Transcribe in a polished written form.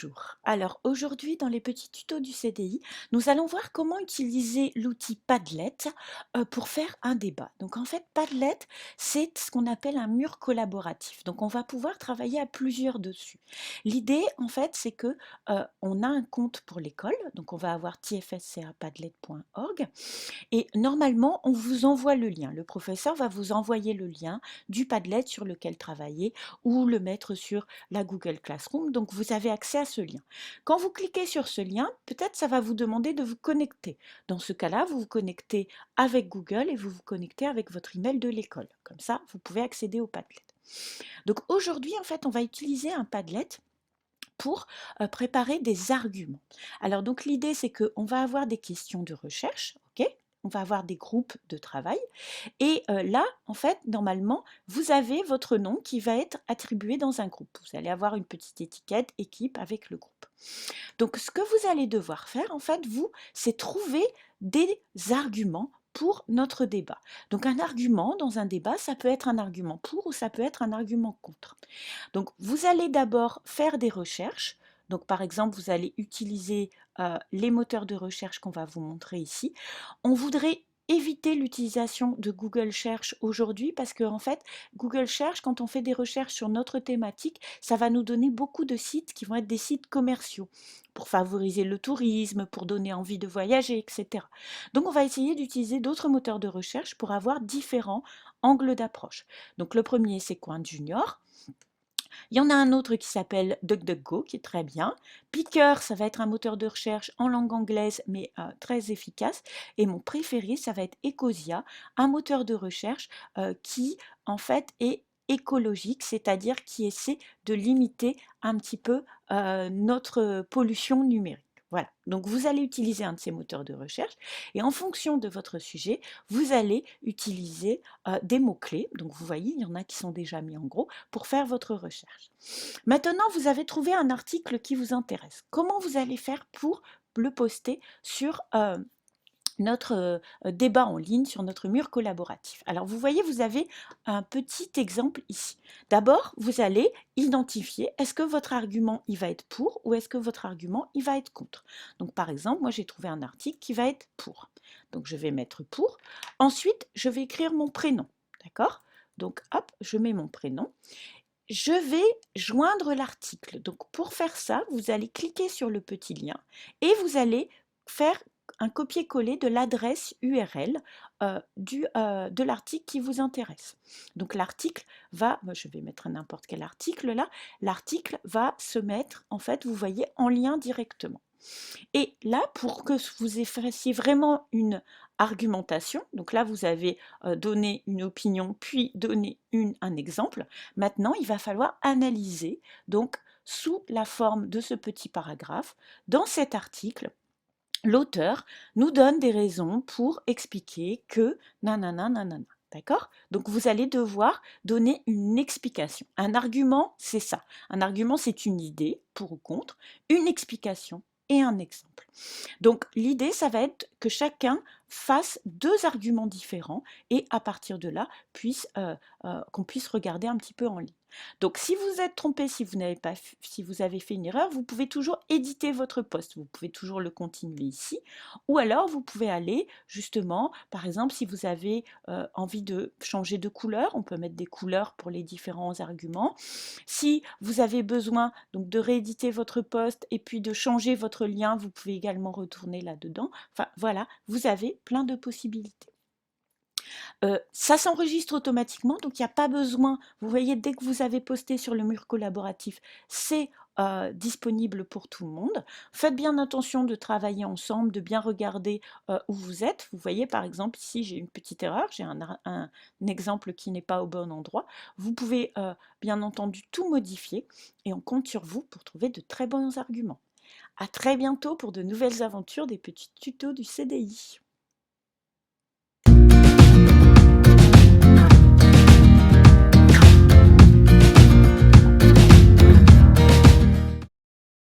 Bonjour. Alors aujourd'hui, dans les petits tutos du CDI, nous allons voir comment utiliser l'outil Padlet pour faire un débat. Donc en fait, Padlet, c'est ce qu'on appelle un mur collaboratif. Donc on va pouvoir travailler à plusieurs dessus. L'idée, en fait, c'est que on a un compte pour l'école. Donc on va avoir tfscapadlet.org et normalement, on vous envoie le lien. Le professeur va vous envoyer le lien du Padlet sur lequel travailler ou le mettre sur la Google Classroom. Donc, vous avez accès à ce lien. Quand vous cliquez sur ce lien, peut-être ça va vous demander de vous connecter. Dans ce cas-là, vous vous connectez avec Google et vous vous connectez avec votre email de l'école. Comme ça, vous pouvez accéder au Padlet. Donc, aujourd'hui, en fait, on va utiliser un Padlet pour préparer des arguments. Alors donc l'idée c'est qu'on va avoir des questions de recherche, ok? On va avoir des groupes de travail et là en fait normalement vous avez votre nom qui va être attribué dans un groupe. Vous allez avoir une petite étiquette équipe avec le groupe. Donc ce que vous allez devoir faire en fait vous, c'est trouver des arguments pour notre débat. Donc un argument dans un débat, ça peut être un argument pour ou ça peut être un argument contre. Donc, vous allez d'abord faire des recherches. Donc, par exemple, vous allez utiliser les moteurs de recherche qu'on va vous montrer ici. On voudrait éviter l'utilisation de Google Cherche aujourd'hui parce que en fait, Google Cherche, quand on fait des recherches sur notre thématique, ça va nous donner beaucoup de sites qui vont être des sites commerciaux pour favoriser le tourisme, pour donner envie de voyager, etc. Donc, on va essayer d'utiliser d'autres moteurs de recherche pour avoir différents angles d'approche. Donc, le premier, c'est Coin Junior. Il y en a un autre qui s'appelle DuckDuckGo, qui est très bien. Picker, ça va être un moteur de recherche en langue anglaise, mais très efficace. Et mon préféré, ça va être Ecosia, un moteur de recherche qui, en fait, est écologique, c'est-à-dire qui essaie de limiter un petit peu notre pollution numérique. Voilà, donc vous allez utiliser un de ces moteurs de recherche et en fonction de votre sujet, vous allez utiliser des mots-clés. Donc vous voyez, il y en a qui sont déjà mis en gros pour faire votre recherche. Maintenant, vous avez trouvé un article qui vous intéresse. Comment vous allez faire pour le poster sur notre débat en ligne sur notre mur collaboratif? Alors vous voyez, vous avez un petit exemple ici. D'abord, vous allez identifier est-ce que votre argument il va être pour ou est-ce que votre argument il va être contre. Donc par exemple, moi j'ai trouvé un article qui va être pour. Donc je vais mettre pour. Ensuite, je vais écrire mon prénom. D'accord? Donc hop, je mets mon prénom. Je vais joindre l'article. Donc pour faire ça, vous allez cliquer sur le petit lien et vous allez faire un copier-coller de l'adresse URL de l'article qui vous intéresse. Donc l'article va, moi, je vais mettre n'importe quel article là, l'article va se mettre, en fait, vous voyez, en lien directement. Et là, pour que vous fassiez vraiment une argumentation, donc là, vous avez donné une opinion, puis donné un exemple. Maintenant, il va falloir analyser, donc sous la forme de ce petit paragraphe, dans cet article, l'auteur nous donne des raisons pour expliquer que nanana, nanana. D'accord? Donc vous allez devoir donner une explication. Un argument, c'est ça. Un argument, c'est une idée, pour ou contre, une explication et un exemple. Donc l'idée, ça va être que chacun fasse deux arguments différents et à partir de là, qu'on puisse regarder un petit peu en ligne. Donc si vous êtes trompé, si vous avez fait une erreur, vous pouvez toujours éditer votre post. Vous pouvez toujours le continuer ici. Ou alors vous pouvez aller justement, par exemple, si vous avez envie de changer de couleur, on peut mettre des couleurs pour les différents arguments. Si vous avez besoin donc de rééditer votre post et puis de changer votre lien, vous pouvez également retourner là-dedans. Enfin voilà, vous avez plein de possibilités. Ça s'enregistre automatiquement, donc il n'y a pas besoin, vous voyez, dès que vous avez posté sur le mur collaboratif, c'est disponible pour tout le monde. Faites bien attention de travailler ensemble, de bien regarder où vous êtes. Vous voyez, par exemple, ici, j'ai une petite erreur, j'ai un exemple qui n'est pas au bon endroit. Vous pouvez, bien entendu, tout modifier et on compte sur vous pour trouver de très bons arguments. À très bientôt pour de nouvelles aventures des petits tutos du CDI.